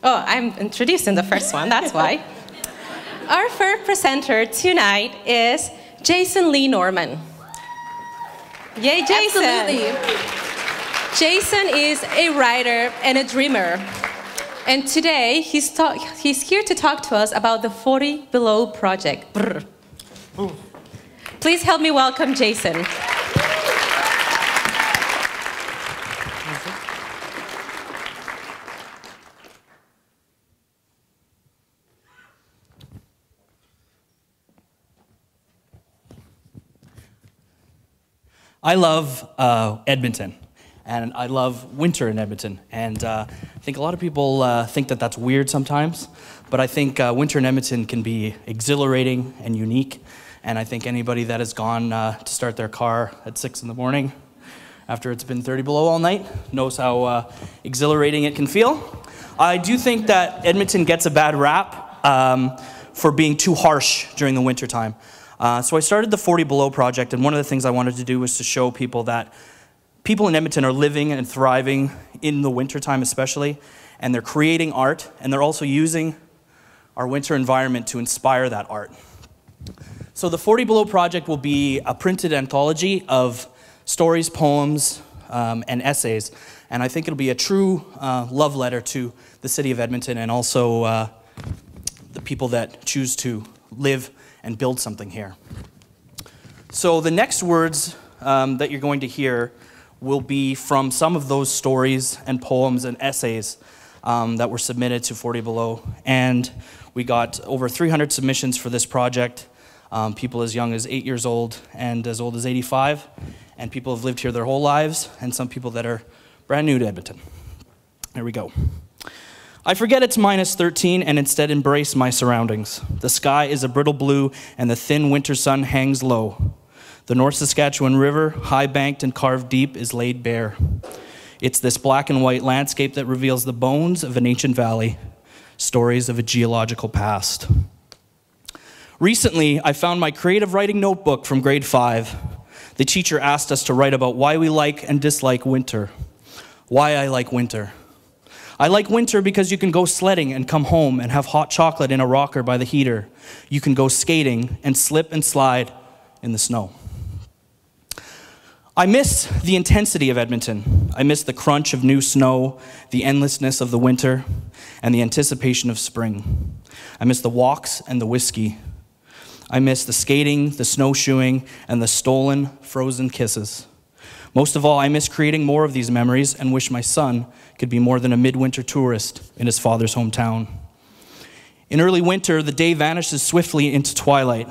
Oh, I'm introducing the first one, that's why. Our first presenter tonight is Jason Lee Norman. Yay, Jason! Absolutely. Jason is a writer and a dreamer. And today, he's here to talk to us about the 40 Below project. Please help me welcome Jason. I love Edmonton, and I love winter in Edmonton, and I think a lot of people think that that's weird sometimes, but I think winter in Edmonton can be exhilarating and unique, and I think anybody that has gone to start their car at 6 in the morning after it's been 30 below all night knows how exhilarating it can feel. I do think that Edmonton gets a bad rap for being too harsh during the winter time. So I started the 40 Below project, and one of the things I wanted to do was to show people that people in Edmonton are living and thriving in the wintertime especially, and they're creating art, and they're also using our winter environment to inspire that art. So the 40 Below project will be a printed anthology of stories, poems, and essays, and I think it'll be a true love letter to the city of Edmonton and also the people that choose to live and build something here. So the next words that you're going to hear will be from some of those stories and poems and essays that were submitted to 40 Below. And we got over 300 submissions for this project. People as young as 8 years old and as old as 85. And people have lived here their whole lives, and some people that are brand new to Edmonton. Here we go. I forget it's -13 and instead embrace my surroundings. The sky is a brittle blue and the thin winter sun hangs low. The North Saskatchewan River, high-banked and carved deep, is laid bare. It's this black and white landscape that reveals the bones of an ancient valley, stories of a geological past. Recently, I found my creative writing notebook from grade 5. The teacher asked us to write about why we like and dislike winter. Why I like winter. I like winter because you can go sledding and come home and have hot chocolate in a rocker by the heater. You can go skating and slip and slide in the snow. I miss the intensity of Edmonton. I miss the crunch of new snow, the endlessness of the winter, and the anticipation of spring. I miss the walks and the whiskey. I miss the skating, the snowshoeing, and the stolen, frozen kisses. Most of all, I miss creating more of these memories and wish my son could be more than a midwinter tourist in his father's hometown. In early winter, the day vanishes swiftly into twilight.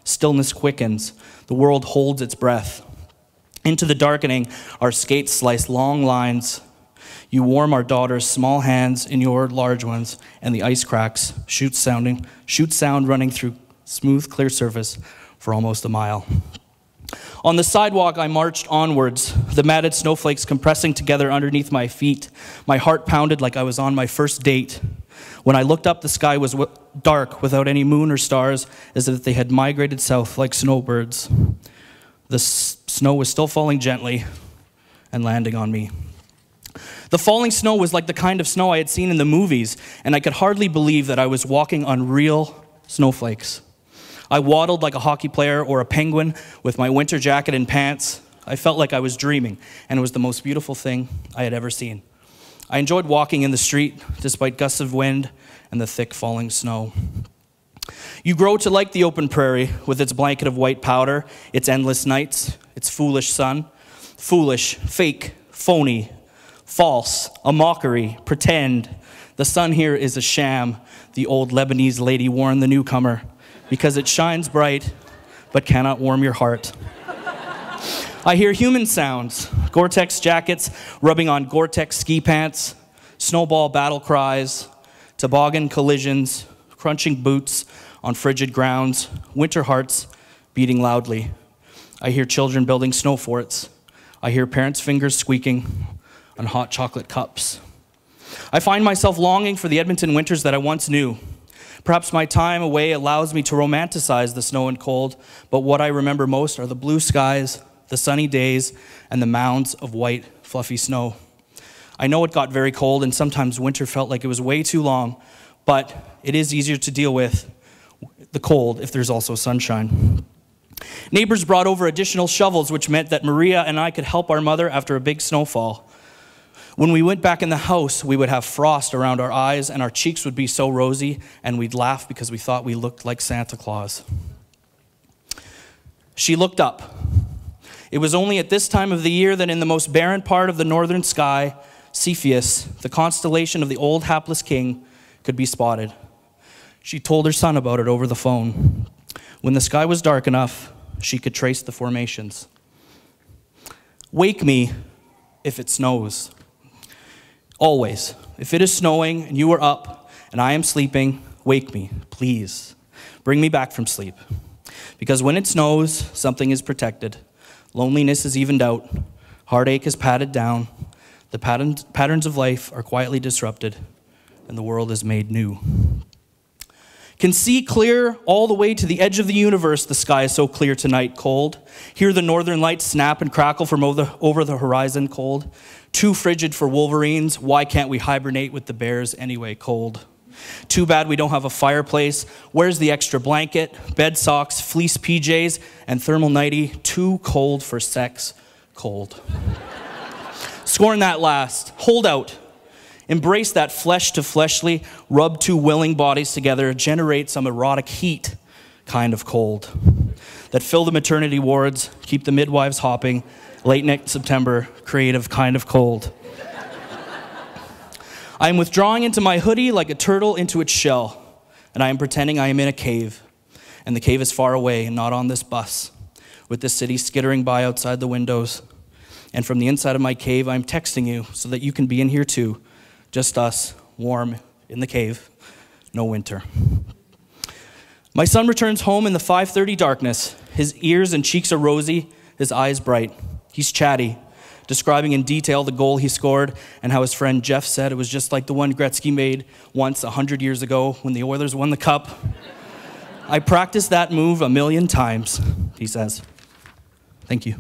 Stillness quickens. The world holds its breath. Into the darkening, our skates slice long lines. You warm our daughter's small hands in your large ones, and the ice cracks shoot sound running through smooth, clear surface for almost a mile. On the sidewalk, I marched onwards, the matted snowflakes compressing together underneath my feet. My heart pounded like I was on my first date. When I looked up, the sky was dark, without any moon or stars, as if they had migrated south like snowbirds. The snow was still falling gently and landing on me. The falling snow was like the kind of snow I had seen in the movies, and I could hardly believe that I was walking on real snowflakes. I waddled like a hockey player or a penguin with my winter jacket and pants. I felt like I was dreaming, and it was the most beautiful thing I had ever seen. I enjoyed walking in the street, despite gusts of wind and the thick falling snow. You grow to like the open prairie with its blanket of white powder, its endless nights, its foolish sun. Foolish, fake, phony, false, a mockery, pretend. The sun here is a sham, the old Lebanese lady warned the newcomer, because it shines bright, but cannot warm your heart. I hear human sounds, Gore-Tex jackets rubbing on Gore-Tex ski pants, snowball battle cries, toboggan collisions, crunching boots on frigid grounds, winter hearts beating loudly. I hear children building snow forts. I hear parents' fingers squeaking on hot chocolate cups. I find myself longing for the Edmonton winters that I once knew. Perhaps my time away allows me to romanticize the snow and cold, but what I remember most are the blue skies, the sunny days, and the mounds of white, fluffy snow. I know it got very cold, and sometimes winter felt like it was way too long, but it is easier to deal with the cold if there's also sunshine. Neighbors brought over additional shovels, which meant that Maria and I could help our mother after a big snowfall. When we went back in the house, we would have frost around our eyes, and our cheeks would be so rosy, and we'd laugh because we thought we looked like Santa Claus. She looked up. It was only at this time of the year that in the most barren part of the northern sky, Cepheus, the constellation of the old hapless king, could be spotted. She told her son about it over the phone. When the sky was dark enough, she could trace the formations. Wake me if it snows. Always. If it is snowing and you are up and I am sleeping, wake me, please. Bring me back from sleep. Because when it snows, something is protected. Loneliness is evened out. Heartache is patted down. The patterns of life are quietly disrupted, and the world is made new. Can see clear all the way to the edge of the universe. The sky is so clear tonight, cold. Hear the northern lights snap and crackle from over the horizon, cold. Too frigid for wolverines. Why can't we hibernate with the bears anyway, cold? Too bad we don't have a fireplace. Where's the extra blanket, bed socks, fleece PJs, and thermal nightie? Too cold for sex, cold. Scorn that last. Hold out. Embrace that flesh to fleshly, rub two willing bodies together, generate some erotic heat kind of cold that fill the maternity wards, keep the midwives hopping, late next September, creative kind of cold. I am withdrawing into my hoodie like a turtle into its shell, and I am pretending I am in a cave, and the cave is far away and not on this bus, with the city skittering by outside the windows. And from the inside of my cave, I am texting you so that you can be in here too. Just us, warm in the cave, no winter. My son returns home in the 5:30 darkness. His ears and cheeks are rosy, his eyes bright. He's chatty, describing in detail the goal he scored and how his friend Jeff said it was just like the one Gretzky made once 100 years ago when the Oilers won the cup. I practiced that move 1,000,000 times, he says. Thank you.